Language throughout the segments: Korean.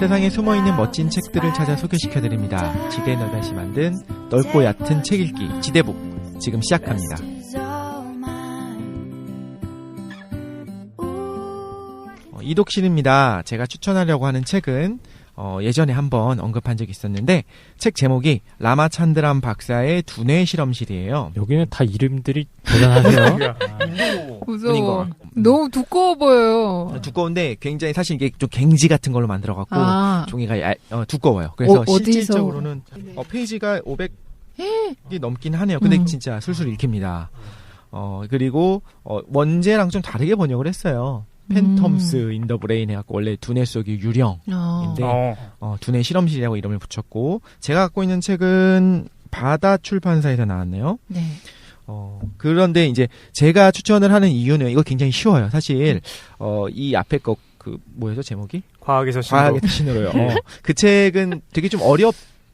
세상에 숨어있는 멋진 책들을 찾아 소개시켜드립니다. 지대너댓이 만든 넓고 얕은 책 읽기 지대북 지금 시작합니다. 이독실입니다. 제가 추천하려고 하는 책은 예전에 한번 언급한 적이 있었는데 책 제목이 라마찬드란 박사의 두뇌 실험실이에요. 여기는 다 이름들이 대단하세요. 무서워. 너무 두꺼워 보여요. 두꺼운데 굉장히 사실 이게 좀 갱지 같은 걸로 만들어갖고 종이가 두꺼워요. 그래서 실질적으로는 페이지가 500이 넘긴 하네요. 근데 진짜 술술 읽힙니다. 그리고 원제랑 좀 다르게 번역을 했어요. 팬텀스 인 더 브레인 해갖고 원래 두뇌 속의 유령인데 두뇌 실험실이라고 이름을 붙였고 제가 갖고 있는 책은 바다 출판사에서 나왔네요. 네. 그런데 이제 제가 추천을 하는 이유는 이거 굉장히 쉬워요. 사실 이 앞에 거 그 뭐였죠 제목이? 과학에서 신으로요. 그 책은 되게 좀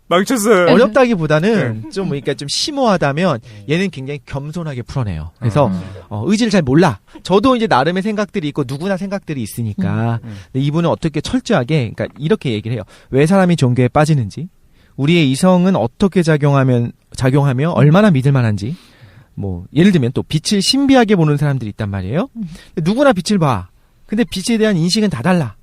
망쳤어요. 어렵다기보다는 좀 그러니까 좀 심오하다면 얘는 굉장히 겸손하게 풀어내요. 그래서 의지를 잘 몰라. 저도 이제 나름의 생각들이 있고 누구나 생각들이 있으니까. 근데 이분은 어떻게 철저하게 그러니까 이렇게 얘기를 해요. 왜 사람이 종교에 빠지는지, 우리의 이성은 어떻게 작용하며 얼마나 믿을 만한지. 뭐 예를 들면 또 빛을 신비하게 보는 사람들이 있단 말이에요. 누구나 빛을 봐. 근데 빛에 대한 인식은 다 달라.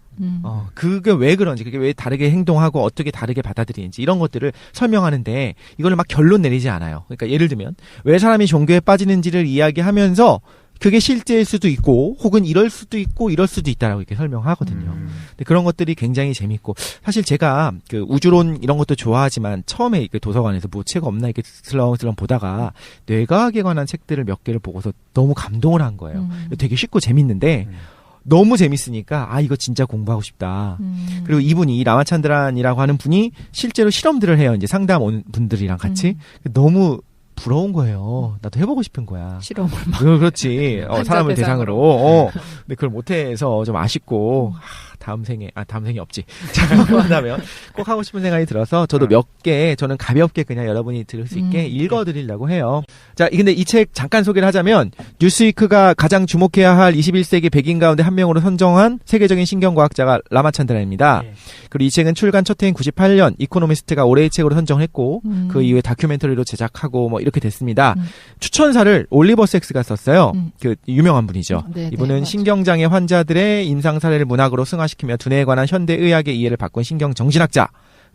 그게 왜 그런지, 그게 왜 다르게 행동하고 어떻게 다르게 받아들이는지 이런 것들을 설명하는데 이걸 막 결론 내리지 않아요. 그러니까 예를 들면 왜 사람이 종교에 빠지는지를 이야기하면서 그게 실제일 수도 있고 혹은 이럴 수도 있고 이럴 수도 있다라고 이렇게 설명하거든요. 근데 그런 것들이 굉장히 재밌고 사실 제가 그 우주론 이런 것도 좋아하지만 처음에 그 도서관에서 뭐 책 없나 이렇게 슬렁슬렁 보다가 뇌과학에 관한 책들을 몇 개를 보고서 너무 감동을 한 거예요. 되게 쉽고 재밌는데 너무 재밌으니까 이거 진짜 공부하고 싶다. 그리고 이분이 라마찬드란이라고 하는 분이 실제로 실험들을 해요. 이제 상담 온 분들이랑 같이. 너무 부러운 거예요. 나도 해보고 싶은 거야. 실험을 막. 그렇지. 사람을 대상으로. 근데 그걸 못해서 좀 아쉽고 다음 생에 없지. 한다면 꼭 하고 싶은 생각이 들어서 저도 몇 개 저는 가볍게 그냥 여러분이 들을 수 있게 읽어드리려고 해요. 자, 근데 이 책 잠깐 소개를 하자면 뉴스위크가 가장 주목해야 할 21세기 100인 가운데 한 명으로 선정한 세계적인 신경과학자가 라마찬드란입니다. 네. 그리고 이 책은 출간 첫 해인 98년 이코노미스트가 올해의 책으로 선정했고 그 이후에 다큐멘터리로 제작하고 뭐 이렇게 됐습니다. 추천사를 올리버 섹스가 썼어요. 그 유명한 분이죠. 이분은 신경장애 환자들의 임상 사례를 문학으로 승화시키며 두뇌에 관한 현대 의학의 이해를 바꾼 신경 정신학자.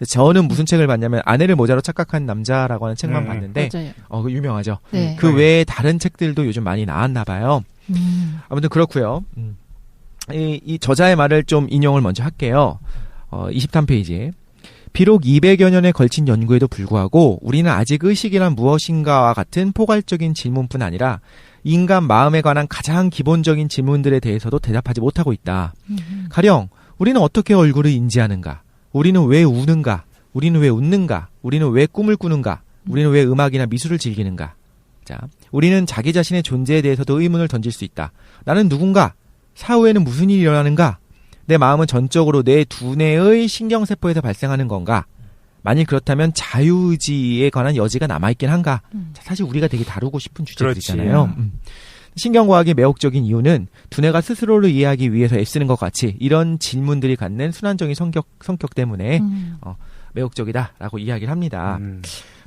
저는 무슨 책을 봤냐면 아내를 모자로 착각한 남자라고 하는 책만 봤는데 그 유명하죠. 네. 그 외에 다른 책들도 요즘 많이 나왔나 봐요. 아무튼 그렇고요. 이 저자의 말을 좀 인용을 먼저 할게요. 23페이지에 비록 200여 년에 걸친 연구에도 불구하고 우리는 아직 의식이란 무엇인가와 같은 포괄적인 질문뿐 아니라 인간 마음에 관한 가장 기본적인 질문들에 대해서도 대답하지 못하고 있다. 가령 우리는 어떻게 얼굴을 인지하는가? 우리는 왜 우는가? 우리는 왜 웃는가? 우리는 왜 꿈을 꾸는가? 우리는 왜 음악이나 미술을 즐기는가? 자, 우리는 자기 자신의 존재에 대해서도 의문을 던질 수 있다. 나는 누군가? 사후에는 무슨 일이 일어나는가? 내 마음은 전적으로 내 두뇌의 신경세포에서 발생하는 건가? 만일 그렇다면 자유의지에 관한 여지가 남아있긴 한가? 사실 우리가 되게 다루고 싶은 주제들이잖아요. 신경과학의 매혹적인 이유는 두뇌가 스스로를 이해하기 위해서 애쓰는 것 같이 이런 질문들이 갖는 순환적인 성격 때문에 매혹적이다라고 이야기를 합니다.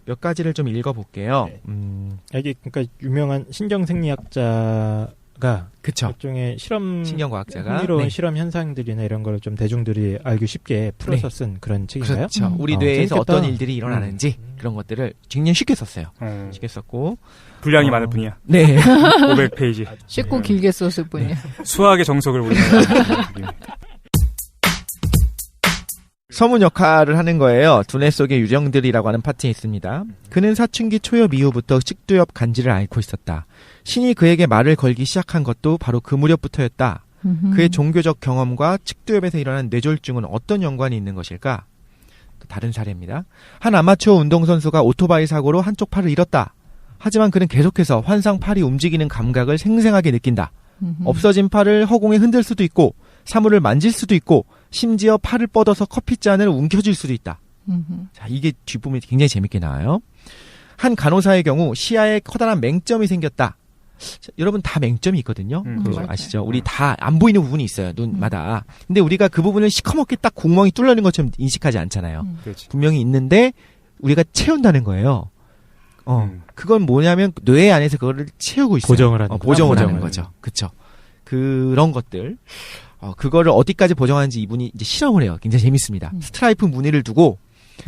몇 가지를 좀 읽어볼게요. 이게 그러니까 유명한 신경생리학자가 그쵸. 일종의 신경과학자가 흥미로운 실험 현상들이나 이런 걸 좀 대중들이 알기 쉽게 풀어서 쓴 그런 책인가요? 그렇죠. 우리 뇌에서 재밌겠다. 어떤 일들이 일어나는지 그런 것들을 굉장히 쉽게 썼어요. 쉽게 썼고 분량이 많을 뿐이야. 네. 500페이지. 쉽고 길게 썼을 뿐이야. 수학의 정석을 우리가 서문 역할을 하는 거예요. 두뇌 속의 유령들이라고 하는 파트에 있습니다. 그는 사춘기 초엽 이후부터 측두엽 간지를 앓고 있었다. 신이 그에게 말을 걸기 시작한 것도 바로 그 무렵부터였다. 그의 종교적 경험과 측두엽에서 일어난 뇌졸중은 어떤 연관이 있는 것일까? 또 다른 사례입니다. 한 아마추어 운동선수가 오토바이 사고로 한쪽 팔을 잃었다. 하지만 그는 계속해서 환상 팔이 움직이는 감각을 생생하게 느낀다. 없어진 팔을 허공에 흔들 수도 있고 사물을 만질 수도 있고 심지어 팔을 뻗어서 커피잔을 움켜쥘 수도 있다. 자, 이게 뒷부분이 굉장히 재밌게 나와요. 한 간호사의 경우 시야에 커다란 맹점이 생겼다. 자, 여러분 다 맹점이 있거든요. 맞아요. 아시죠? 우리 다 안 보이는 부분이 있어요. 눈마다. 근데 우리가 그 부분을 시커멓게 딱 공멍이 뚫려있는 것처럼 인식하지 않잖아요. 그렇지. 분명히 있는데 우리가 채운다는 거예요. 그건 뭐냐면 뇌 안에서 그거를 채우고 있어요. 보정을 하는 보정을 하는 보정을. 거죠. 그쵸. 그런 것들. 그거를 어디까지 보정하는지 이분이 이제 실험을 해요. 굉장히 재밌습니다. 스트라이프 무늬를 두고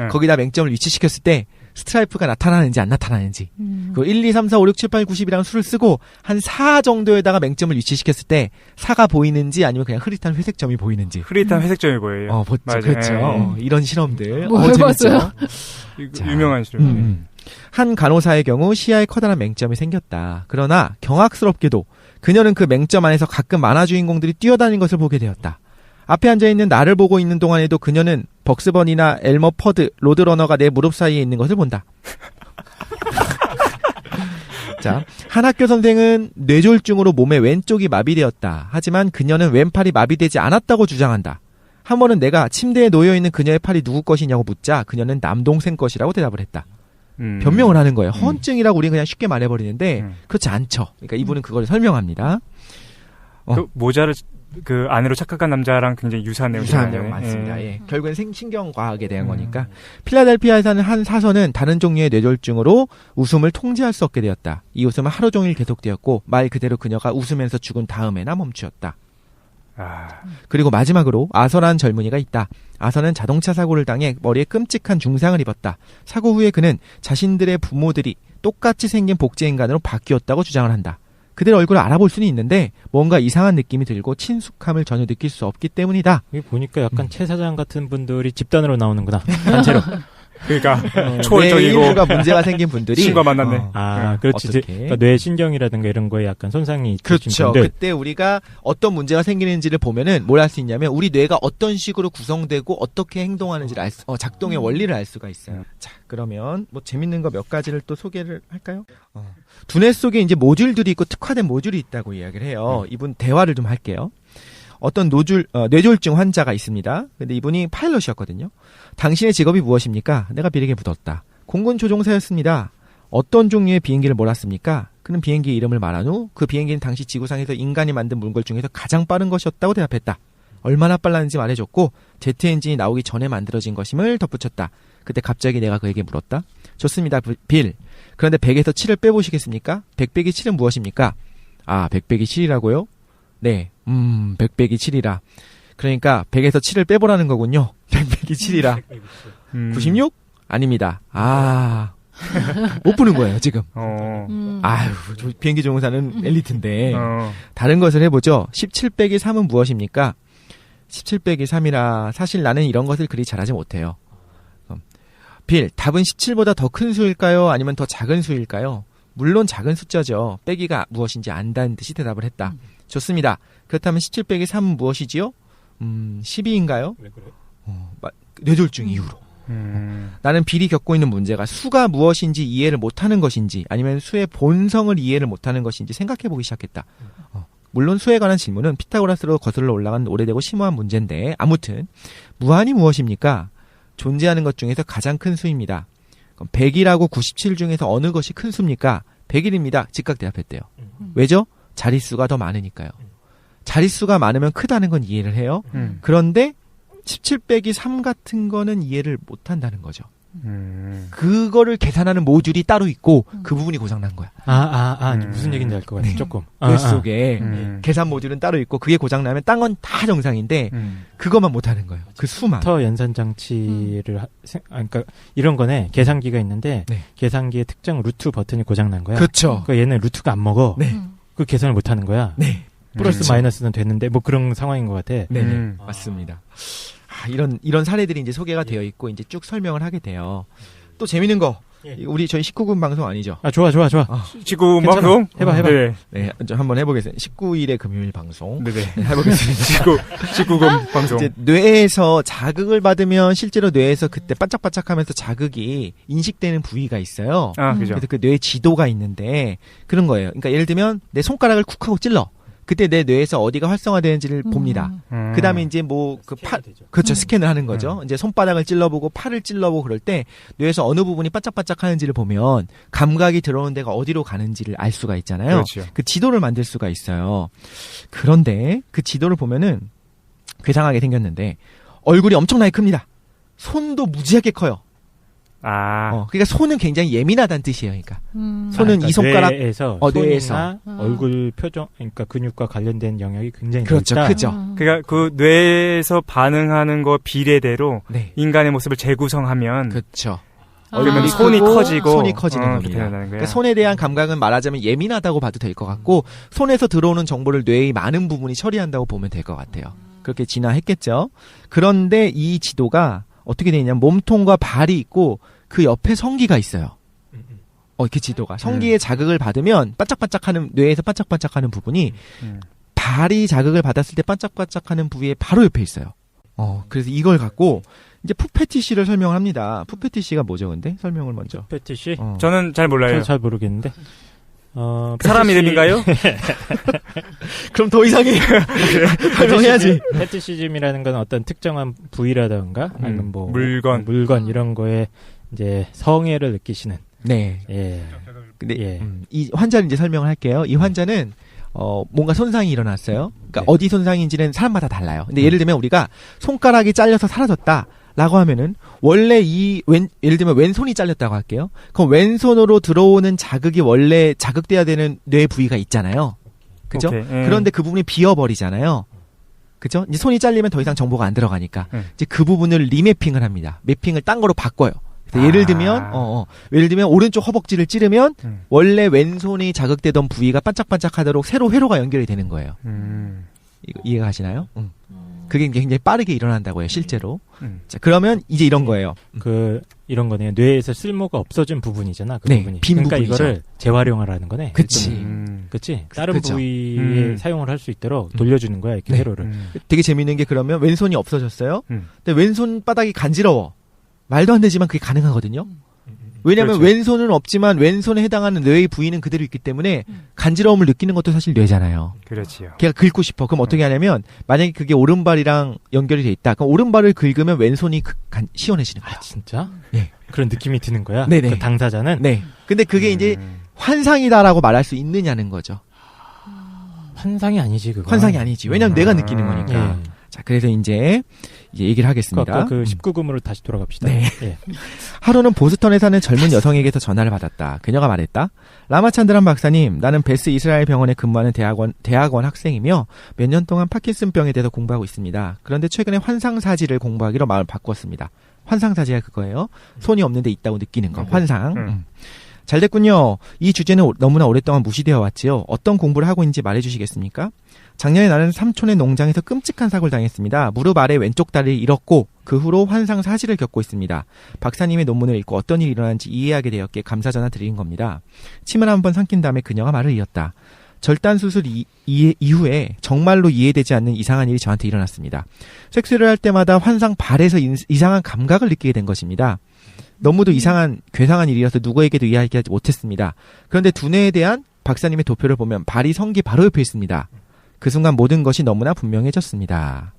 거기다 맹점을 위치시켰을 때 스트라이프가 나타나는지 안 나타나는지. 그 1, 2, 3, 4, 5, 6, 7, 8, 90이라는 수를 쓰고 한 4 정도에다가 맹점을 위치시켰을 때 4가 보이는지 아니면 그냥 흐릿한 회색점이 보이는지. 흐릿한 회색점이 보여요. 맞죠. 그렇죠. 이런 실험들. 뭐 해봤어요? 자, 유명한 실험. 한 간호사의 경우 시야에 커다란 맹점이 생겼다. 그러나 경악스럽게도 그녀는 그 맹점 안에서 가끔 만화 주인공들이 뛰어다니는 것을 보게 되었다. 앞에 앉아있는 나를 보고 있는 동안에도 그녀는 벅스번이나 엘머 퍼드, 로드러너가 내 무릎 사이에 있는 것을 본다. 자, 한 학교 선생은 뇌졸중으로 몸의 왼쪽이 마비되었다. 하지만 그녀는 왼팔이 마비되지 않았다고 주장한다. 한 번은 내가 침대에 놓여있는 그녀의 팔이 누구 것이냐고 묻자 그녀는 남동생 것이라고 대답을 했다. 변명을 하는 거예요. 허언증이라고 우리는 그냥 쉽게 말해버리는데 그렇지 않죠. 그러니까 이분은 그걸 설명합니다. 그 모자를 그 안으로 착각한 남자랑 굉장히 유사한 내용이 유사한 나오네요. 내용 맞습니다. 예. 결국엔 신경과학에 대한 거니까. 필라델피아에 사는 한 사서는 다른 종류의 뇌졸중으로 웃음을 통제할 수 없게 되었다. 이 웃음은 하루 종일 계속되었고 말 그대로 그녀가 웃으면서 죽은 다음에나 멈추었다. 그리고 마지막으로 아서라는 젊은이가 있다. 아서는 자동차 사고를 당해 머리에 끔찍한 중상을 입었다. 사고 후에 그는 자신들의 부모들이 똑같이 생긴 복제인간으로 바뀌었다고 주장을 한다. 그들의 얼굴을 알아볼 수는 있는데 뭔가 이상한 느낌이 들고 친숙함을 전혀 느낄 수 없기 때문이다. 여기 보니까 약간 최 사장 같은 분들이 집단으로 나오는구나. 단체로. 그러니까 뇌 초월적이고 일부가 문제가 생긴 분들이 신과 만났네. 그렇지. 어떻게? 그러니까 뇌 신경이라든가 이런 거에 약간 손상이 있으신 그렇죠. 분들. 그때 우리가 어떤 문제가 생기는지를 보면은 뭘 할 수 있냐면 우리 뇌가 어떤 식으로 구성되고 어떻게 행동하는지를 작동의 원리를 알 수가 있어요. 자, 그러면 뭐 재밌는 거 몇 가지를 또 소개를 할까요? 두뇌 속에 이제 모듈들이 있고 특화된 모듈이 있다고 이야기를 해요. 이분 대화를 좀 할게요. 어떤 뇌졸중 환자가 있습니다. 근데 이분이 파일럿이었거든요. 당신의 직업이 무엇입니까? 내가 비행기에 묻었다. 공군 조종사였습니다. 어떤 종류의 비행기를 몰았습니까? 그는 비행기의 이름을 말한 후 그 비행기는 당시 지구상에서 인간이 만든 물건 중에서 가장 빠른 것이었다고 대답했다. 얼마나 빨랐는지 말해줬고 제트 엔진이 나오기 전에 만들어진 것임을 덧붙였다. 그때 갑자기 내가 그에게 물었다. 좋습니다, 빌. 그런데 100에서 7을 빼보시겠습니까? 100 빼기 7은 무엇입니까? 100 빼기 7이라고요? 네, 100 빼기 7이라. 그러니까 100에서 7을 빼보라는 거군요. 100 빼기 7이라. 96? 아닙니다. 못 푸는 거예요, 지금. 저 비행기 조종사는 엘리트인데. 다른 것을 해보죠. 17 빼기 3은 무엇입니까? 17 빼기 3이라 사실 나는 이런 것을 그리 잘하지 못해요. 빌, 답은 17보다 더 큰 수일까요? 아니면 더 작은 수일까요? 물론 작은 숫자죠. 빼기가 무엇인지 안다는 듯이 대답을 했다. 좋습니다. 그렇다면 17 빼기 3은 무엇이지요? 12인가요? 왜 그래? 뇌졸중 이후로. 나는 빌이 겪고 있는 문제가 수가 무엇인지 이해를 못하는 것인지 아니면 수의 본성을 이해를 못하는 것인지 생각해보기 시작했다. 물론 수에 관한 질문은 피타고라스로 거슬러 올라간 오래되고 심오한 문제인데 아무튼 무한이 무엇입니까? 존재하는 것 중에서 가장 큰 수입니다. 그럼 100이라고 97 중에서 어느 것이 큰 수입니까? 100일입니다. 즉각 대답했대요. 왜죠? 자릿수가 더 많으니까요. 자릿수가 많으면 크다는 건 이해를 해요. 그런데 17 빼기 3 같은 거는 이해를 못한다는 거죠. 그거를 계산하는 모듈이 따로 있고 그 부분이 고장난 거야. 무슨 얘기인지 알 것 같아. 조금. 뇌 속에 계산 모듈은 따로 있고 그게 고장나면 딴 건 다 정상인데 그것만 못하는 거예요. 그 수만. 컴퓨터 연산 장치를 그러니까 이런 거네. 계산기가 있는데 네. 계산기의 특정 루트 버튼이 고장난 거야. 그렇죠. 그러니까 얘는 루트가 안 먹어. 네. 그 계산을 못 하는 거야. 네. 플러스 그렇죠. 마이너스는 됐는데 뭐 그런 상황인 것 같아. 네, 맞습니다. 이런 사례들이 이제 소개가 되어 있고 이제 쭉 설명을 하게 돼요. 또 재밌는 거. 우리 저희 19금 방송 아니죠? 좋아. 지구 괜찮아. 방송 해봐. 네. 네, 한번 해보겠습니다. 19일의 금요일 방송. 네네. 해보겠습니다. 19금 방송. 이제 뇌에서 자극을 받으면 실제로 뇌에서 그때 반짝반짝하면서 자극이 인식되는 부위가 있어요. 그죠. 그래서 그 뇌 지도가 있는데 그런 거예요. 그러니까 예를 들면 내 손가락을 쿡 하고 찔러. 그때 내 뇌에서 어디가 활성화되는지를 봅니다. 그 다음에 이제 뭐, 그렇죠. 스캔을 하는 거죠. 이제 손바닥을 찔러보고 팔을 찔러보고 그럴 때 뇌에서 어느 부분이 바짝바짝 하는지를 보면 감각이 들어오는 데가 어디로 가는지를 알 수가 있잖아요. 그렇죠. 그 지도를 만들 수가 있어요. 그런데 그 지도를 보면은 괴상하게 생겼는데 얼굴이 엄청나게 큽니다. 손도 무지하게 커요. 그러니까 손은 굉장히 예민하다는 뜻이에요. 그러니까 손은 이 손가락 뇌에서 뇌에서 얼굴 표정, 그러니까 근육과 관련된 영역이 굉장히 그렇죠, 넓다. 크죠. 그러니까 그 뇌에서 반응하는 거 비례대로 네. 인간의 모습을 재구성하면 그렇죠. 그러면 손이 커지고 손이 커지는 겁니다. 그러니까 손에 대한 감각은 말하자면 예민하다고 봐도 될 것 같고 손에서 들어오는 정보를 뇌의 많은 부분이 처리한다고 보면 될 것 같아요. 그렇게 진화했겠죠. 그런데 이 지도가 어떻게 되어 있냐면 몸통과 발이 있고 그 옆에 성기가 있어요. 그 지도가 성기의 자극을 받으면 반짝반짝하는 뇌에서 반짝반짝하는 부분이 발이 자극을 받았을 때 반짝반짝하는 부위에 바로 옆에 있어요. 그래서 이걸 갖고 이제 푸페티시를 설명을 합니다. 푸페티시가 뭐죠, 근데? 설명을 먼저. 푸페티시? 저는 잘 몰라요. 저는 잘 모르겠는데. 사람 이름인가요? 그럼 더 이상해. 설명해야지. 페티시즘이라는 건 어떤 특정한 부위라던가 아니면 뭐 물건 이런 거에 이제 성애를 느끼시는. 네. 예. 근데 이 환자를 이제 설명을 할게요. 이 환자는 뭔가 손상이 일어났어요. 그러니까 어디 손상인지는 사람마다 달라요. 근데 예를 들면 우리가 손가락이 잘려서 사라졌다. 라고 하면은 원래 예를 들면 왼손이 잘렸다고 할게요. 그럼 왼손으로 들어오는 자극이 원래 자극돼야 되는 뇌 부위가 있잖아요. 그죠? 그런데 그 부분이 비어버리잖아요. 그죠? 이제 손이 잘리면 더 이상 정보가 안 들어가니까 이제 그 부분을 리매핑을 합니다. 매핑을 딴 거로 바꿔요. 예를 들면 오른쪽 허벅지를 찌르면 원래 왼손이 자극되던 부위가 반짝반짝하도록 새로 회로가 연결이 되는 거예요. 이거 이해가 가시나요? 그게 굉장히 빠르게 일어난다고 해요, 실제로. 자, 그러면 이제 이런 거예요. 이런 거네요. 뇌에서 쓸모가 없어진 부분이잖아, 그 네, 부분이. 빈 그러니까 부분이죠. 이거를 재활용하라는 거네. 그치. 그치? 다른 그쵸. 부위에 사용을 할 수 있도록 돌려주는 거야, 이렇게 네. 회로를. 되게 재밌는 게 그러면 왼손이 없어졌어요. 근데 왼손 바닥이 간지러워. 말도 안 되지만 그게 가능하거든요. 왜냐하면 그렇죠. 왼손은 없지만 왼손에 해당하는 뇌의 부위는 그대로 있기 때문에 간지러움을 느끼는 것도 사실 뇌잖아요. 그렇지요. 걔가 긁고 싶어. 그럼 어떻게 하냐면 만약에 그게 오른발이랑 연결이 돼 있다. 그럼 오른발을 긁으면 왼손이 시원해지는 거야. 아, 진짜? 네. 그런 느낌이 드는 거야? 네네. 그 당사자는? 네. 근데 그게 이제 환상이다라고 말할 수 있느냐는 거죠. 환상이 아니지, 그거. 환상이 아니지. 왜냐면 내가 느끼는 거니까. 자, 그래서 이제 얘기를 하겠습니다. 아까 그 19금으로 다시 돌아갑시다. 네. 예. 하루는 보스턴에 사는 젊은 여성에게서 전화를 받았다. 그녀가 말했다. 라마찬드란 박사님, 나는 베스 이스라엘 병원에 근무하는 대학원 학생이며 몇 년 동안 파킨슨병에 대해서 공부하고 있습니다. 그런데 최근에 환상사지를 공부하기로 마음을 바꿨습니다. 환상사지가 그거예요. 손이 없는데 있다고 느끼는 거. 환상. 잘 됐군요. 이 주제는 너무나 오랫동안 무시되어 왔지요. 어떤 공부를 하고 있는지 말해주시겠습니까? 작년에 나는 삼촌의 농장에서 끔찍한 사고를 당했습니다. 무릎 아래 왼쪽 다리를 잃었고 그 후로 환상 사지를 겪고 있습니다. 박사님의 논문을 읽고 어떤 일이 일어난지 이해하게 되었기에 감사 전화 드린 겁니다. 침을 한번 삼킨 다음에 그녀가 말을 이었다. 절단 수술 이후에 정말로 이해되지 않는 이상한 일이 저한테 일어났습니다. 섹스를 할 때마다 환상 발에서 이상한 감각을 느끼게 된 것입니다. 너무도 괴상한 일이라서 누구에게도 이야기하지 못했습니다. 그런데 두뇌에 대한 박사님의 도표를 보면 발이 성기 바로 옆에 있습니다. 그 순간 모든 것이 너무나 분명해졌습니다.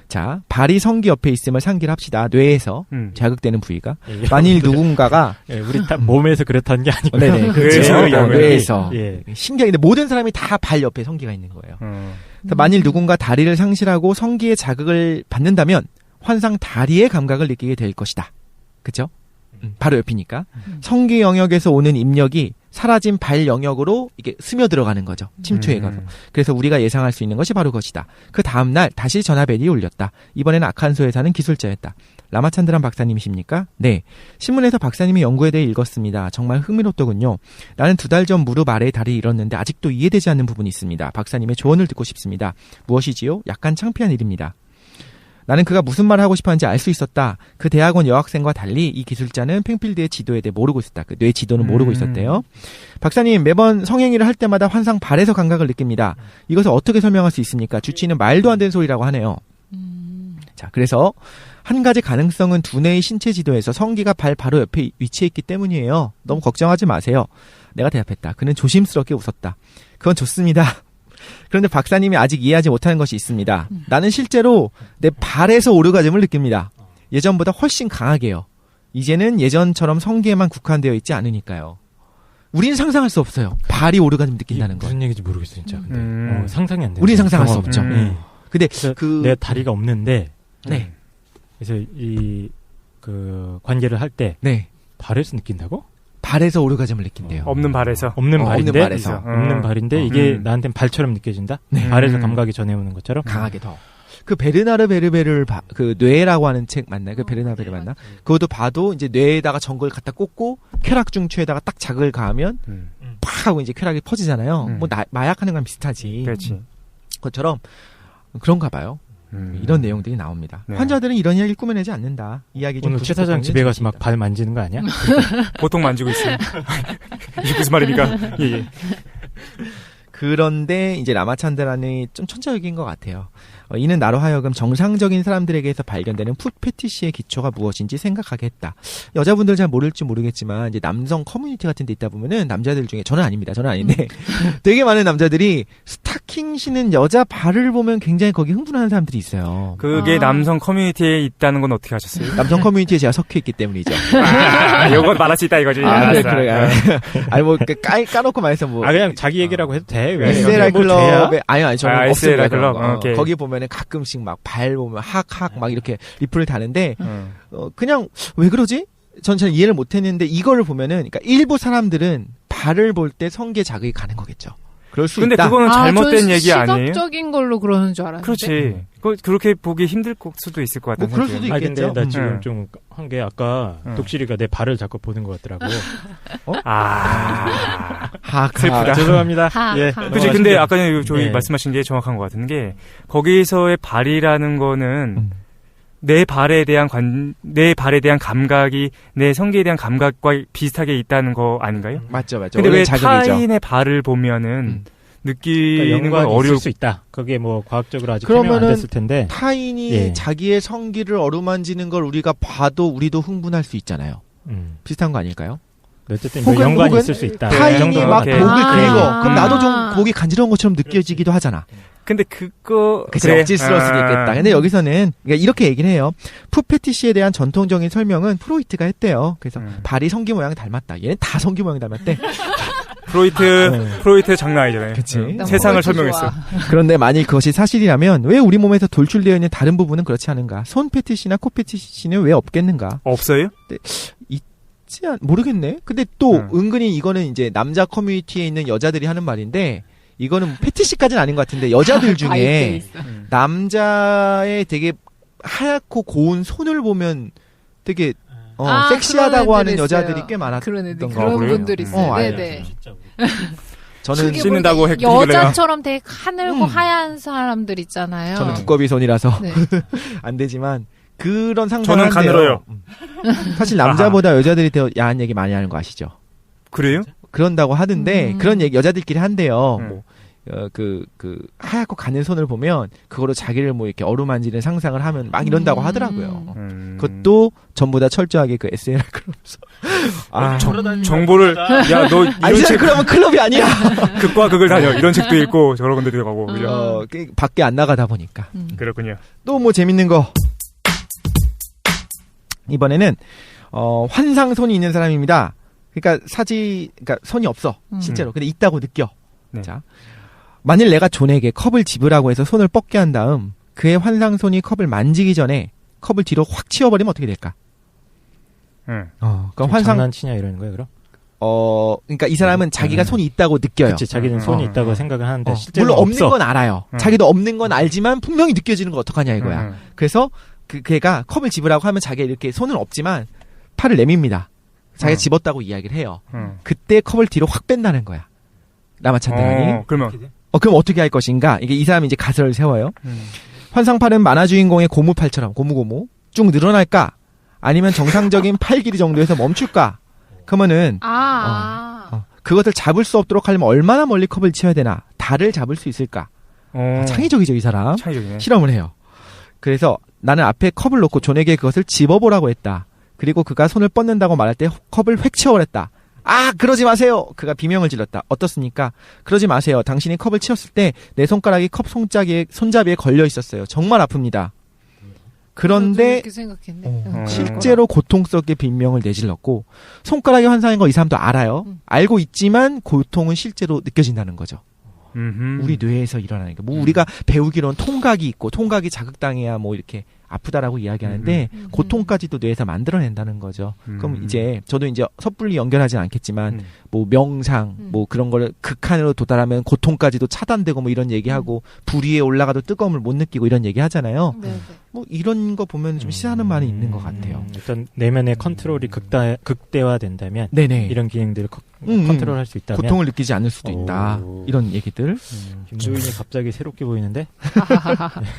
자, 발이 성기 옆에 있음을 상기를 합시다. 뇌에서 자극되는 부위가. 만일 누군가가 우리 다 몸에서 그렇다는 게 아니고 네네, 그렇죠. 뇌에서. 예. 신기한데 모든 사람이 다 발 옆에 성기가 있는 거예요. 그래서 만일 누군가 다리를 상실하고 성기의 자극을 받는다면 환상 다리의 감각을 느끼게 될 것이다. 그죠? 바로 옆이니까. 성기 영역에서 오는 입력이 사라진 발 영역으로 이게 스며들어가는 거죠. 침투해가서. 그래서 우리가 예상할 수 있는 것이 바로 그것이다. 그 다음날 다시 전화벨이 울렸다. 이번에는 아칸소에 사는 기술자였다. 라마찬드란 박사님이십니까? 네. 신문에서 박사님의 연구에 대해 읽었습니다. 정말 흥미롭더군요. 나는 2달 전 무릎 아래에 다리를 잃었는데 아직도 이해되지 않는 부분이 있습니다. 박사님의 조언을 듣고 싶습니다. 무엇이지요? 약간 창피한 일입니다. 나는 그가 무슨 말을 하고 싶었는지 알 수 있었다. 그 대학원 여학생과 달리 이 기술자는 팽필드의 지도에 대해 모르고 있었다. 그 뇌 지도는 모르고 있었대요. 박사님, 매번 성행위를 할 때마다 환상 발에서 감각을 느낍니다. 이것을 어떻게 설명할 수 있습니까? 주치의는 말도 안 되는 소리라고 하네요. 자, 그래서 한 가지 가능성은 두뇌의 신체 지도에서 성기가 발 바로 옆에 위치해 있기 때문이에요. 너무 걱정하지 마세요. 내가 대답했다. 그는 조심스럽게 웃었다. 그건 좋습니다. 그런데 박사님이 아직 이해하지 못하는 것이 있습니다. 나는 실제로 내 발에서 오르가즘을 느낍니다. 예전보다 훨씬 강하게요. 이제는 예전처럼 성기에만 국한되어 있지 않으니까요. 우리는 상상할 수 없어요. 발이 오르가즘 느낀다는 거. 무슨 얘기인지 모르겠어 진짜. 근데 상상이 안 돼. 우리는 상상할 수 없죠. 근데 내 다리가 없는데. 네. 그래서 그 관계를 할 때. 네. 발에서 느낀다고? 발에서 오르가즘을 느낀대요. 없는 발에서. 없는 발인데. 발에서. 없는 발인데 이게 나한테는 발처럼 느껴진다. 네. 발에서 감각이 전해오는 것처럼. 강하게 더. 그 베르나르 베르베르를 그 뇌라고 하는 책 맞나요? 그 베르나르 베르 맞나? 그것도 봐도 이제 뇌에다가 전구를 갖다 꽂고 쾌락 중추에다가 딱 자극을 가하면 팍 하고 이제 쾌락이 퍼지잖아요. 뭐 마약하는 거랑 비슷하지. 그렇지. 그것처럼 그런가 봐요. 이런 내용들이 나옵니다. 네. 환자들은 이런 이야기를 꾸며내지 않는다. 이야기 좀 오늘 최 사장 집에 가서 막 발 만지는 거 아니야? 보통 만지고 있어요. 이게 무슨 말입니까? 예. 그런데 이제 라마찬드란이 좀 천재적인 것 같아요. 이는 나로 하여금 정상적인 사람들에게서 발견되는 풋 패티시의 기초가 무엇인지 생각하게 했다. 여자분들 잘 모를지 모르겠지만 이제 남성 커뮤니티 같은 데 있다 보면은 남자들 중에 저는 아닙니다. 저는 아닌데 되게 많은 남자들이 스타킹 신은 여자 발을 보면 굉장히 거기 흥분하는 사람들이 있어요. 그게 남성 커뮤니티에 있다는 건 어떻게 하셨어요? 남성 커뮤니티에 제가 섞여 있기 때문이죠. 이건 말할 수 있다 이거지. 그래. 아니 뭐 까놓고 말해서 뭐 그냥 자기 얘기라고 해도 돼. 왜? SLR 클럽에 아니 저는 없어요. SLR 클럽. 거기 보면은 가끔씩 막 발 보면 학학 막 이렇게 리플을 다는데 그냥 왜 그러지? 전 잘 이해를 못했는데 이거를 보면은 그러니까 일부 사람들은 발을 볼 때 성기에 자극이 가는 거겠죠. 그럴 수 근데 있다. 그거는 잘못된 얘기 아니에요? 시각적인 걸로 그러는 줄 알았는데. 그렇지. 그렇게 보기 힘들 수도 있을 것 같아요. 뭐 그럴 수도 있겠죠. 근데 나 지금 좀 한 게 아까 독실이가 내 발을 자꾸 보는 것 같더라고. 슬프다. 죄송합니다. 예. 그치. 근데 아까 저희 말씀하신 게 정확한 것 같은 게 거기서의 발이라는 거는 내 발에 대한 감각이 내 성기에 대한 감각과 비슷하게 있다는 거 아닌가요? 맞죠. 근데 왜 타인의 발을 보면은 느끼는 건 어려울 수 있다. 그게 뭐 과학적으로 아직 설명 안 됐을 텐데. 타인이 자기의 성기를 어루만지는 걸 우리가 봐도 우리도 흥분할 수 있잖아요. 비슷한 거 아닐까요? 어쨌든 뭐 연관이 있을 수 있다. 타인이 막 목을 긁어. 그럼 나도 좀 목이 간지러운 것처럼 느껴지기도 하잖아. 근데 그거 그래 억지스러울 수도 있겠다. 근데 여기서는 그러니까 이렇게 얘기를 해요. 풋 패티시에 대한 전통적인 설명은 프로이트가 했대요. 그래서 발이 성기 모양이 닮았다. 얘는 다 성기 모양이 닮았대. 프로이트 장난 아니잖아요. 그치. 세상을 설명했어. 그런데 만일 그것이 사실이라면 왜 우리 몸에서 돌출되어 있는 다른 부분은 그렇지 않은가? 손 패티시나 코 패티시는 왜 없겠는가? 없어요? 모르겠네. 근데 또 은근히 이거는 이제 남자 커뮤니티에 있는 여자들이 하는 말인데 이거는 패티시까지는 아닌 것 같은데 여자들 중에 남자의 되게 하얗고 고운 손을 보면 되게 섹시하다고 하는 여자들이 꽤 많았던 거 그런 분들 있어요. 네네. 저는 씻는다고 여자처럼 되게 하늘고 하얀 사람들 있잖아요. 저는 두꺼비 손이라서 안 되지만 그런 상상을 저는 가늘어요. 사실 남자보다 여자들이 더 야한 얘기 많이 하는 거 아시죠? 그래요? 그런다고 하던데 그런 얘기 여자들끼리 한대요. 뭐 하얗고 가는 손을 보면 그거로 자기를 뭐 이렇게 어루만지는 상상을 하면 막 이런다고 하더라고요. 그것도 전부 다 철저하게 그 SLR 클럽에서 정보를 너 이런 책 그러면 클럽이 아니야. 극과 극을 다녀. 이런 책도 읽고 저런 건데 들어가고 밖에 안 나가다 보니까. 그렇군요. 또 뭐 재밌는 거 이번에는 환상손이 있는 사람입니다. 그러니까 손이 없어 실제로. 근데 있다고 느껴. 네. 자, 만일 내가 존에게 컵을 집으라고 해서 손을 뻗게 한 다음 그의 환상손이 컵을 만지기 전에 컵을 뒤로 확 치워버리면 어떻게 될까? 그럼 장난치냐 이러는 거예요, 그럼? 그러니까 이 사람은 자기가 손이 있다고 느껴요. 그치, 자기는 손이 있다고 생각을 하는데 실제로 물론 없는 없어. 건 알아요. 자기도 없는 건 알지만 분명히 느껴지는 거 어떡하냐 이거야. 그래서 걔가 컵을 집으라고 하면 자기가 이렇게 손은 없지만 팔을 내밉니다. 자기가 집었다고 이야기를 해요. 그때 컵을 뒤로 확 뺀다는 거야. 라마찬드란이. 그럼 어떻게 할 것인가? 이게 이 사람이 이제 가설을 세워요. 환상팔은 만화 주인공의 고무팔처럼 고무고무 쭉 늘어날까? 아니면 정상적인 팔 길이 정도에서 멈출까? 그러면은 그것을 잡을 수 없도록 하려면 얼마나 멀리 컵을 치워야 되나? 달을 잡을 수 있을까? 창의적이죠, 이 사람. 창의적이네. 실험을 해요. 그래서 나는 앞에 컵을 놓고 존에게 그것을 집어보라고 했다. 그리고 그가 손을 뻗는다고 말할 때 컵을 획 치워버렸다. 아, 그러지 마세요. 그가 비명을 질렀다. 어떻습니까? 그러지 마세요. 당신이 컵을 치웠을 때 내 손가락이 컵 손잡이에 걸려 있었어요. 정말 아픕니다. 그런데 이렇게 생각했네. 실제로 고통스럽게 비명을 내질렀고 손가락이 환상인 거 이 사람도 알아요. 알고 있지만 고통은 실제로 느껴진다는 거죠. 우리 뇌에서 일어나는 게 뭐 우리가 배우기로는 통각이 있고 통각이 자극당해야 뭐 이렇게 아프다라고 이야기하는데 고통까지도 뇌에서 만들어낸다는 거죠. 그럼 이제 저도 이제 섣불리 연결하진 않겠지만 뭐 명상 뭐 그런 거를 극한으로 도달하면 고통까지도 차단되고 뭐 이런 얘기하고 불 위에 올라가도 뜨거움을 못 느끼고 이런 얘기 하잖아요. 뭐 이런 거 보면 좀 시사하는 말이 있는 것 같아요. 일단 내면의 컨트롤이 극대화된다면 네네. 이런 기능들을 컨트롤할 수 있다면 고통을 느끼지 않을 수도 있다. 이런 얘기들. 김주인이 갑자기 새롭게 보이는데?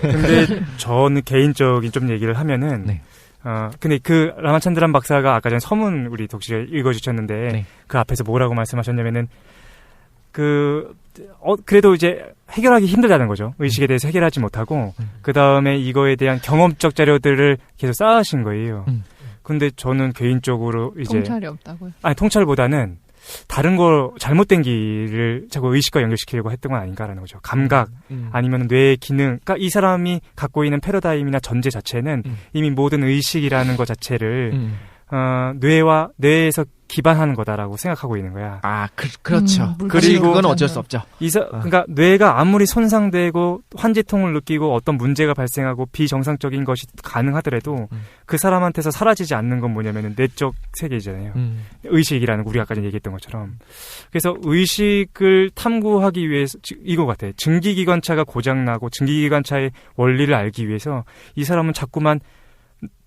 근데 저는 개인적인 좀 얘기를 하면은 네. 근데 그 라마찬드란 박사가 아까 전에 서문 우리 독실에 읽어주셨는데 네. 그 앞에서 뭐라고 말씀하셨냐면은 그래도 이제 해결하기 힘들다는 거죠. 의식에 대해서 해결하지 못하고 그 다음에 이거에 대한 경험적 자료들을 계속 쌓으신 거예요. 근데 저는 개인적으로 이제 통찰이 없다고요? 아니 통찰보다는 다른 거 잘못된 길을 자꾸 의식과 연결시키려고 했던 건 아닌가라는 거죠. 감각 아니면 뇌의 기능. 그러니까 이 사람이 갖고 있는 패러다임이나 전제 자체는 이미 모든 의식이라는 것 자체를 뇌에서 기반하는 거다라고 생각하고 있는 거야. 아, 그렇죠. 그리고 그건 어쩔 수 없죠. 그러니까 뇌가 아무리 손상되고 환지통을 느끼고 어떤 문제가 발생하고 비정상적인 것이 가능하더라도 그 사람한테서 사라지지 않는 건 뭐냐면은 내적 세계잖아요. 의식이라는 우리가 아까 전에 얘기했던 것처럼. 그래서 의식을 탐구하기 위해서 이거 같아. 증기기관차가 고장나고 증기기관차의 원리를 알기 위해서 이 사람은 자꾸만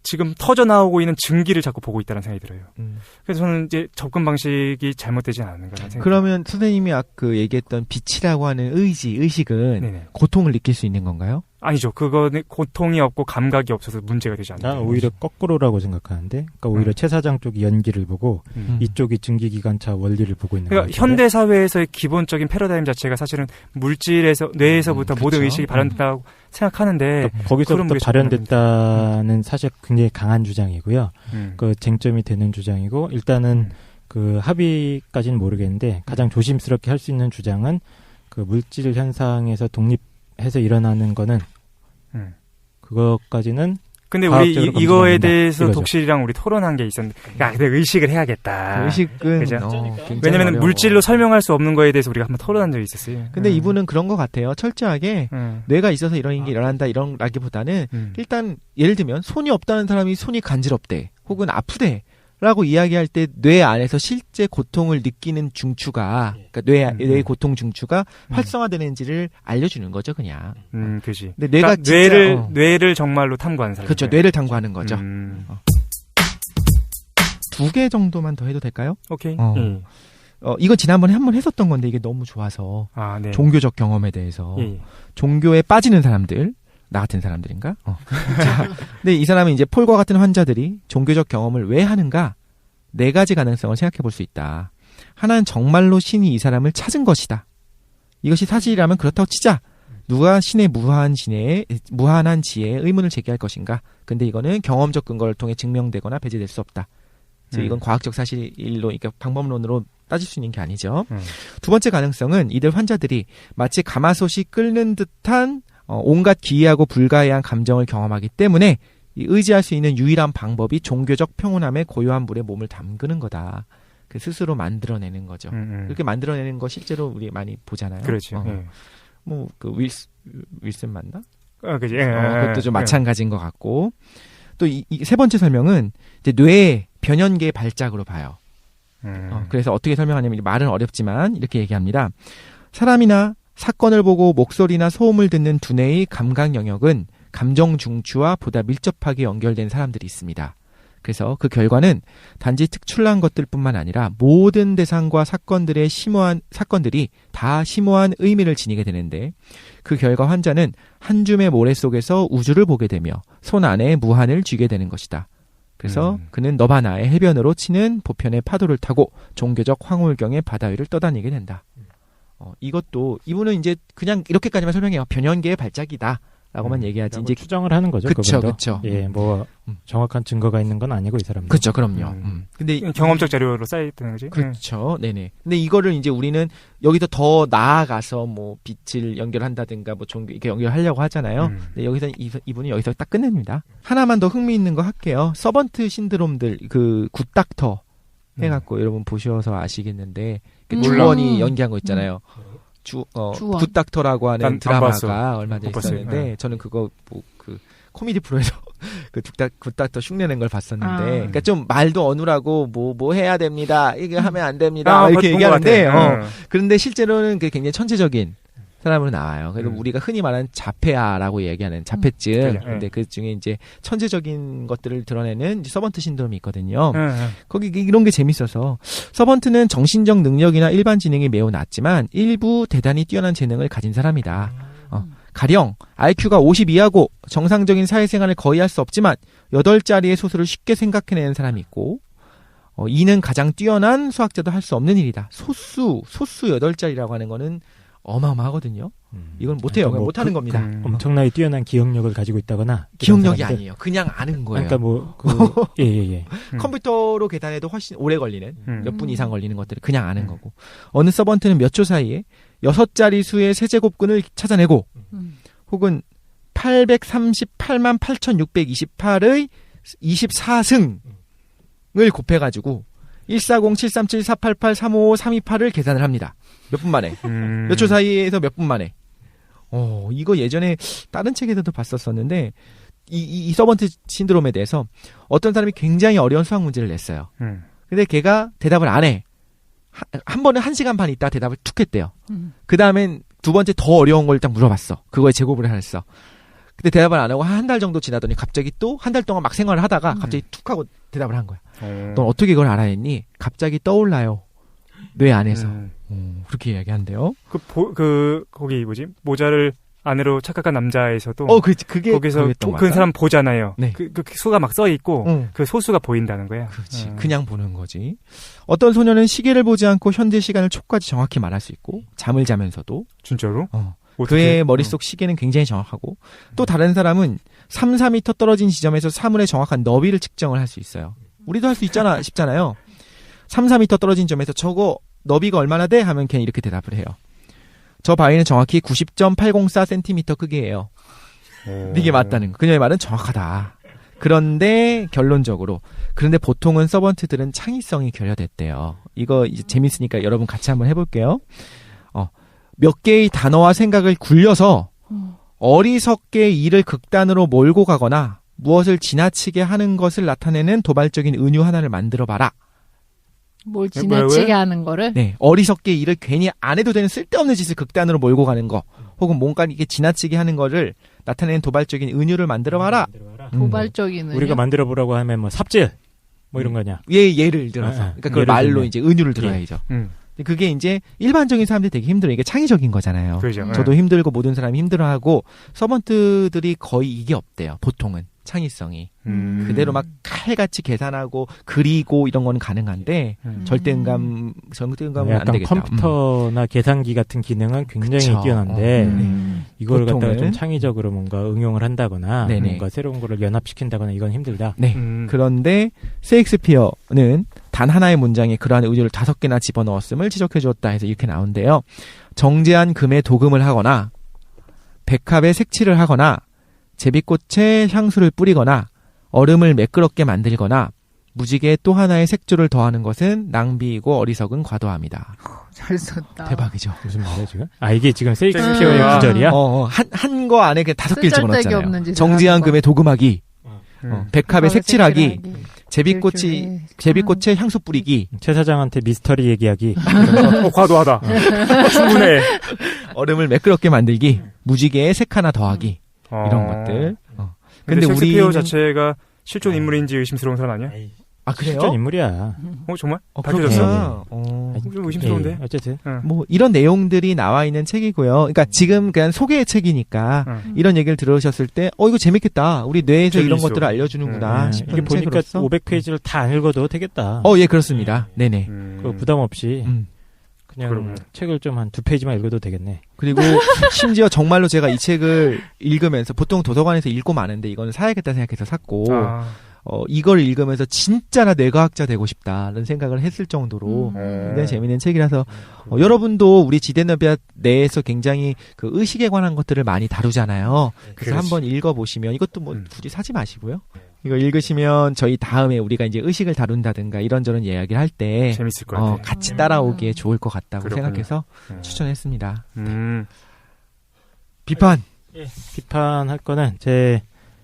지금 터져 나오고 있는 증기를 자꾸 보고 있다는 생각이 들어요. 그래서 저는 이제 접근 방식이 잘못되지 않은가라는 생각이 그러면 선생님이 아까 얘기했던 빛이라고 하는 의식은 네네. 고통을 느낄 수 있는 건가요? 아니죠. 그거는 고통이 없고 감각이 없어서 문제가 되지 않아요. 난 오히려 거꾸로라고 생각하는데, 그러니까 오히려 최 사장 쪽이 연기를 보고 이쪽이 증기기관차 원리를 보고 있는 거예요. 그러니까 현대 사회에서의 기본적인 패러다임 자체가 사실은 물질에서 뇌에서부터 모든 의식이 발현됐다고 생각하는데 그러니까 거기서부터 발현됐다는 사실 굉장히 강한 주장이고요. 그 쟁점이 되는 주장이고 일단은 그 합의까지는 모르겠는데 가장 조심스럽게 할 수 있는 주장은 그 물질 현상에서 독립해서 일어나는 거는 그것까지는 근데 우리 이거에 대해서 이거죠. 독실이랑 우리 토론한 게 있었는데 야, 근데 의식을 해야겠다. 의식은 왜냐면 물질로 설명할 수 없는 거에 대해서 우리가 한번 토론한 적이 있었어요. 근데 이분은 그런 것 같아요. 철저하게 뇌가 있어서 이런 게 일어난다 이런 라기보다는 일단 예를 들면 손이 없다는 사람이 손이 간지럽대 혹은 아프대 라고 이야기할 때 뇌 안에서 실제 고통을 느끼는 중추가 그러니까 뇌의 고통 중추가 활성화되는지를 알려주는 거죠, 그냥. 그렇지. 근데 뇌가 그러니까 뇌를 정말로 탐구하는 사람. 그렇죠, 뇌를 탐구하는 거죠. 2개 정도만 더 해도 될까요? 오케이. 이거 지난번에 한번 했었던 건데 이게 너무 좋아서 네. 종교적 경험에 대해서 종교에 빠지는 사람들. 나 같은 사람들인가? 자, 근데 이 사람은 이제 폴과 같은 환자들이 종교적 경험을 왜 하는가? 4가지 가능성을 생각해 볼 수 있다. 하나는 정말로 신이 이 사람을 찾은 것이다. 이것이 사실이라면 그렇다고 치자. 누가 신의 무한한 지혜에 의문을 제기할 것인가? 근데 이거는 경험적 근거를 통해 증명되거나 배제될 수 없다. 즉 이건 과학적 사실로, 그러니까 방법론으로 따질 수 있는 게 아니죠. 2번째 가능성은 이들 환자들이 마치 가마솥이 끓는 듯한 온갖 기이하고 불가해한 감정을 경험하기 때문에 의지할 수 있는 유일한 방법이 종교적 평온함의 고요한 물에 몸을 담그는 거다. 그 스스로 만들어내는 거죠. 그렇게 만들어내는 거 실제로 우리 많이 보잖아요. 그렇죠. 뭐 그 윌슨 맞나? 그지. 그것도 좀 마찬가지인 것 같고 또 이 3번째 설명은 이제 뇌의 변연계의 발작으로 봐요. 그래서 어떻게 설명하냐면 말은 어렵지만 이렇게 얘기합니다. 사람이나 사건을 보고 목소리나 소음을 듣는 두뇌의 감각 영역은 감정 중추와 보다 밀접하게 연결된 사람들이 있습니다. 그래서 그 결과는 단지 특출난 것들뿐만 아니라 모든 대상과 사건들이 다 심오한 의미를 지니게 되는데 그 결과 환자는 한 줌의 모래 속에서 우주를 보게 되며 손 안에 무한을 쥐게 되는 것이다. 그래서 그는 너바나의 해변으로 치는 보편의 파도를 타고 종교적 황홀경의 바다 위를 떠다니게 된다. 이것도 이분은 이제 그냥 이렇게까지만 설명해요. 변연계의 발작이다 라고만 얘기하지. 이제 추정을 하는 거죠. 그쵸, 그분도. 그쵸. 예, 뭐 정확한 증거가 있는 건 아니고 이 사람들. 그렇죠, 그럼요. 근데 경험적 자료로 쌓여있다는 거지. 그렇죠, 네네. 근데 이거를 이제 우리는 여기서 더 나아가서 뭐 빛을 연결한다든가 뭐 종교 이렇게 연결하려고 하잖아요. 근데 여기서 이분이 여기서 딱 끝냅니다. 하나만 더 흥미있는 거 할게요. 서번트 신드롬들 그 굿닥터 해갖고 여러분 보셔서 아시겠는데 그 주원이 연기한 거 있잖아요. 주원. 굿닥터라고 하는 안 드라마가 봤어. 얼마 전에 못 봤어요. 있었는데 저는 그거 뭐 그 코미디 프로에서 그 굿닥터 흉내낸 걸 봤었는데 그러니까 좀 말도 어눌하고 뭐 해야 됩니다. 이게 하면 안 됩니다. 이렇게 얘기하는데 그런데 실제로는 그 굉장히 천재적인 사람으로 나와요. 그래서 우리가 흔히 말하는 자폐아라고 얘기하는 자폐증. 근데 그 중에 이제 천재적인 것들을 드러내는 이제 서번트 신드롬이 있거든요. 거기 이런 게 재밌어서 서번트는 정신적 능력이나 일반 지능이 매우 낮지만 일부 대단히 뛰어난 재능을 가진 사람이다. 가령 IQ가 50 이하고 정상적인 사회생활을 거의 할 수 없지만 8자리의 소수를 쉽게 생각해내는 사람이 있고 이는 가장 뛰어난 수학자도 할 수 없는 일이다. 소수 8자리라고 하는 거는 어마어마하거든요. 이건 못해요. 뭐 못하는 겁니다. 엄청나게 뛰어난 기억력을 가지고 있다거나. 기억력이 아니에요. 그냥 아는 거예요. 그러니까 예. 컴퓨터로 계산해도 훨씬 오래 걸리는 몇 분 이상 걸리는 것들을 그냥 아는 거고. 어느 서번트는 몇 초 사이에 6자리 수의 세제곱근을 찾아내고 혹은 838만 8628의 24승을 곱해가지고 140-737-488-355-328을 계산을 합니다. 몇 분 만에. 몇 초 사이에서 몇 분 만에. 이거 예전에 다른 책에서도 봤었었는데 이 서번트 신드롬에 대해서 어떤 사람이 굉장히 어려운 수학 문제를 냈어요. 근데 걔가 대답을 안 해. 한 번에 1시간 반 있다가 대답을 툭 했대요. 그 다음엔 두 번째 더 어려운 걸 일단 물어봤어. 그거에 제곱을 했어. 근데 대답을 안 하고 한 달 정도 지나더니 갑자기 또 한 달 동안 막 생활을 하다가 갑자기 툭 하고 대답을 한 거야. 넌 어떻게 이걸 알아냈니? 갑자기 떠올라요. 뇌 안에서. 그렇게 이야기한대요. 거기 뭐지? 모자를 안으로 착각한 남자에서도. 그게 거기서 그 사람 보잖아요. 네. 그 수가 막 써 있고 그 소수가 보인다는 거야. 그렇지. 그냥 보는 거지. 어떤 소녀는 시계를 보지 않고 현재 시간을 초까지 정확히 말할 수 있고 잠을 자면서도. 진짜로? 그의 머릿속 시계는 굉장히 정확하고 또 다른 사람은 3, 4m 떨어진 지점에서 사물의 정확한 너비를 측정을 할 수 있어요. 우리도 할 수 있잖아 싶잖아요. 3, 4m 떨어진 점에서 저거 너비가 얼마나 돼? 하면 걔는 이렇게 대답을 해요. 저 바위는 정확히 90.804cm 크기예요. 이게 맞다는 거. 그녀의 말은 정확하다. 그런데 그런데 보통은 서번트들은 창의성이 결여됐대요. 이거 이제 재밌으니까 여러분 같이 한번 해볼게요. 몇 개의 단어와 생각을 굴려서 어리석게 일을 극단으로 몰고 가거나 무엇을 지나치게 하는 것을 나타내는 도발적인 은유 하나를 만들어봐라. 뭘 지나치게 하는 거를? 네, 어리석게 일을 괜히 안 해도 되는 쓸데없는 짓을 극단으로 몰고 가는 거, 혹은 뭔가 이게 지나치게 하는 거를 나타내는 도발적인 은유를 만들어봐라. 도발적인 은유. 우리가 만들어보라고 하면 뭐 삽질, 뭐 이런 거냐? 예를 들어서, 그러니까 그걸 말로 들면. 이제 은유를 들어야죠. 그게 이제 일반적인 사람들이 되게 힘들어요. 이게 창의적인 거잖아요. 그렇죠. 저도 힘들고 모든 사람이 힘들어하고 서번트들이 거의 이게 없대요. 보통은 창의성이 그대로 막 칼같이 계산하고 그리고 이런 건 가능한데 절대음감은 안 약간 되겠다. 컴퓨터나 계산기 같은 기능은 굉장히 그쵸. 뛰어난데 이걸 갖다가 보통은 좀 창의적으로 뭔가 응용을 한다거나 네네. 뭔가 새로운 거를 연합시킨다거나 이건 힘들다. 네. 그런데 셰익스피어는 단 하나의 문장에 그러한 의도를 5개나 집어넣었음을 지적해 주었다 해서 이렇게 나온대요. 정제한 금에 도금을 하거나 백합에 색칠을 하거나 제비꽃에 향수를 뿌리거나 얼음을 매끄럽게 만들거나 무지개에 또 하나의 색조를 더하는 것은 낭비이고 어리석은 과도함이다. 잘 썼다. 대박이죠. 무슨 말이야 지금? 이게 지금 세익스피어의 구절이야? 한 거 안에 그냥 5개를 쓸데기 없는 집어넣었잖아요. 짓을 정제한 하는 거. 금에 도금하기, 백합에 색칠하기, 색칠하기. 제비꽃에 향수 뿌리기, 최 사장한테 미스터리 얘기하기. 과도하다. 충분해. 얼음을 매끄럽게 만들기, 무지개에 색 하나 더하기. 이런 것들. 근데 셰익스피어 우리는 자체가 실존 인물인지 의심스러운 사람 아니야? 그래요? 실존 인물이야. 정말? 밝혀졌어? 좀 의심스러운데? 어쨌든. 뭐 이런 내용들이 나와 있는 책이고요. 그러니까 지금 그냥 소개의 책이니까 이런 얘기를 들으셨을 때 이거 재밌겠다. 우리 뇌에서 이런 것들을 알려주는구나 싶은 이게 보니까 책으로서. 500페이지를 다 안 읽어도 되겠다. 예, 그렇습니다. 네네. 그 부담 없이. 그냥 그러구나. 책을 좀 한 2페이지만 읽어도 되겠네. 그리고 심지어 정말로 제가 이 책을 읽으면서 보통 도서관에서 읽고 마는데 이거는 사야겠다 생각해서 샀고 이걸 읽으면서 진짜 나 뇌과학자 되고 싶다는 생각을 했을 정도로 굉장히 재밌는 책이라서 여러분도 우리 지대너비아 내에서 굉장히 그 의식에 관한 것들을 많이 다루잖아요. 그래서 한번 읽어보시면 이것도 뭐 굳이 사지 마시고요. 이거 읽으시면 저희 다음에 우리가 이제 의식을 다룬다든가 이런저런 이야기를 할 때 재밌을 것 같아요. 같이 따라오기에 좋을 것 같다고 그렇군요. 생각해서 추천했습니다. 비판. 비판할 거는 제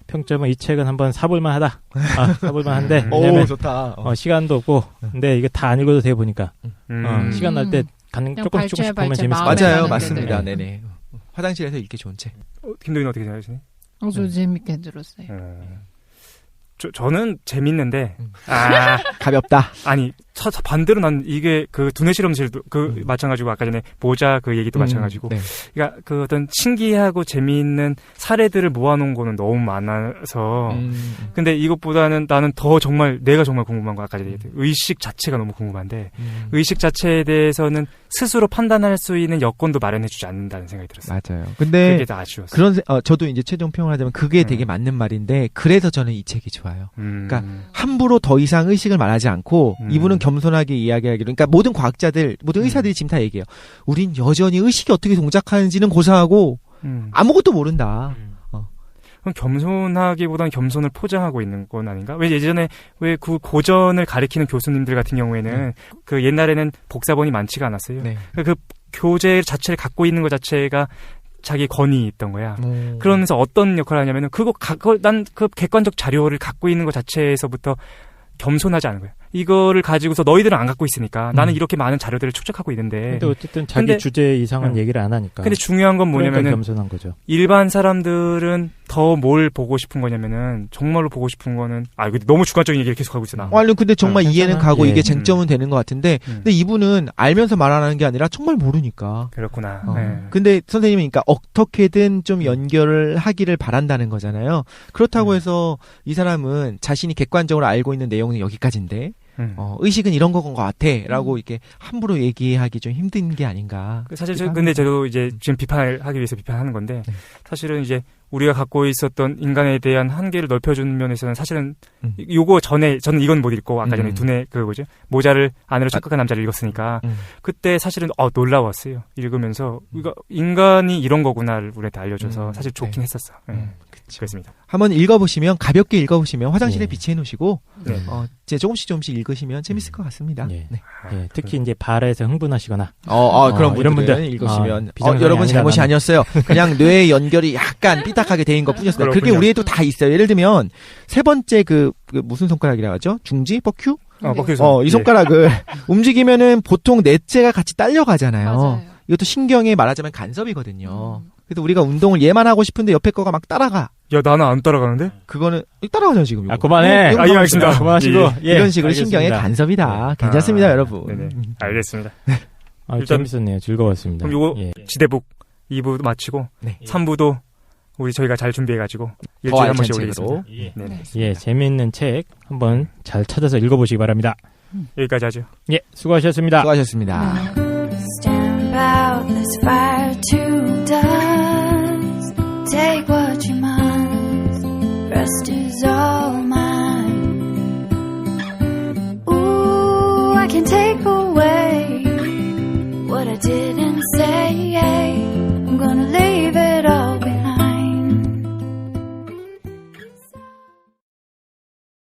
평점은 이 책은 한번 사볼만 하다. 사볼만 한데. 왜냐면 좋다. 시간도 없고. 근데 이거 다 안 읽어도 돼 보니까. 시간 날 때 조금씩 보면 재밌을 것 같아요. 맞아요. 맞습니다. 네네. 화장실에서 읽기 좋은 책. 김도희는 어떻게 생각하시니? 저 재밌게 들었어요. 저는 재밌는데 가볍다. 아니 반대로 난 이게 그 두뇌 실험실도 마찬가지고 아까 전에 모자 그 얘기도 마찬가지고 네. 그러니까 그 어떤 신기하고 재미있는 사례들을 모아놓은 거는 너무 많아서 근데 이것보다는 나는 더 정말 내가 정말 궁금한 거 아까 전에 얘기했던 의식 자체가 너무 궁금한데 의식 자체에 대해서는 스스로 판단할 수 있는 여건도 마련해주지 않는다는 생각이 들었어요. 맞아요. 근데 그게 다 아쉬웠어요. 그런 저도 이제 최종 평을 하자면 그게 되게 맞는 말인데 그래서 저는 이 책이 좋아요. 그러니까 함부로 더 이상 의식을 말하지 않고 이분은 겸손하게 이야기하기로 그러니까 모든 과학자들 모든 의사들이 지금 다 얘기해요. 우린 여전히 의식이 어떻게 동작하는지는 고사하고 아무것도 모른다. 그럼 겸손하기보다는 겸손을 포장하고 있는 건 아닌가? 왜 예전에 왜 그 고전을 가리키는 교수님들 같은 경우에는 그 옛날에는 복사본이 많지가 않았어요. 네. 그 교재 자체를 갖고 있는 것 자체가 자기 권위 있던 거야. 그러면서 어떤 역할을 하냐면은 난 그 객관적 자료를 갖고 있는 것 자체에서부터 겸손하지 않은 거야. 이거를 가지고서 너희들은 안 갖고 있으니까 나는 이렇게 많은 자료들을 축적하고 있는데. 근데 어쨌든 자기 주제 이상은 얘기를 안 하니까. 근데 중요한 건 뭐냐면은 그러니까 겸손한 거죠. 일반 사람들은 더 뭘 보고 싶은 거냐면은 정말로 보고 싶은 거는 이거 너무 주관적인 얘기를 계속 하고 있어 나. 아니 근데 정말 이해는 가고 예. 이게 쟁점은 되는 것 같은데 근데 이분은 알면서 말하는 게 아니라 정말 모르니까. 그렇구나. 근데 선생님이 그러니까 어떻게든 좀 연결을 하기를 바란다는 거잖아요. 그렇다고 해서 이 사람은 자신이 객관적으로 알고 있는 내용은 여기까지인데 의식은 이런 건 것 같아라고 이렇게 함부로 얘기하기 좀 힘든 게 아닌가. 사실 근데 저도 이제 지금 비판을 하기 위해서 비판하는 건데 사실은 이제 우리가 갖고 있었던 인간에 대한 한계를 넓혀주는 면에서는 사실은 요거 전에 저는 이건 못 읽고 아까 전에 두뇌 모자를 안으로 착각한 남자를 읽었으니까 그때 사실은 놀라웠어요. 읽으면서 인간이 이런 거구나를 우리한테 알려줘서 사실 좋긴 했었어. 그렇습니다. 한번 읽어보시면 가볍게 읽어보시면 화장실에 비치해 놓으시고 이제 조금씩 읽으시면 재밌을 것 같습니다. 네. 특히 이제 발에서 흥분하시거나 그런 이런 분들 분들 읽으시면 여러분 잘못이 아니었어요. 그냥 뇌의 연결이 약간 삐딱하게 돼 있는 것 뿐이었어요. 그게 우리에도 다 있어요. 예를 들면 세 번째 그 무슨 손가락이라고 하죠? 중지? 뻑큐? 이 손가락을 움직이면은 보통 넷째가 같이 딸려가잖아요. 맞아요. 이것도 신경에 말하자면 간섭이거든요. 그래서 우리가 운동을 얘만 하고 싶은데 옆에 거가 막 따라가. 야, 나는 안 따라가는데? 그거는 따라가잖아 지금. 이거. 그만해. 예, 알겠습니다. 그만하시고. 이런 식으로 알겠습니다. 신경의 간섭이다. 괜찮습니다, 여러분. 네네. 알겠습니다. 일단 재밌었네요. 즐거웠습니다. 그럼 요거 지대북 2부 마치고 3부도 우리 저희가 잘 준비해가지고 일주일에 한 번씩 올리겠습니다. 재미있는 책 한번 잘 찾아서 읽어보시기 바랍니다. 여기까지 하죠. 수고하셨습니다. 수고하셨습니다. Stand about this fire to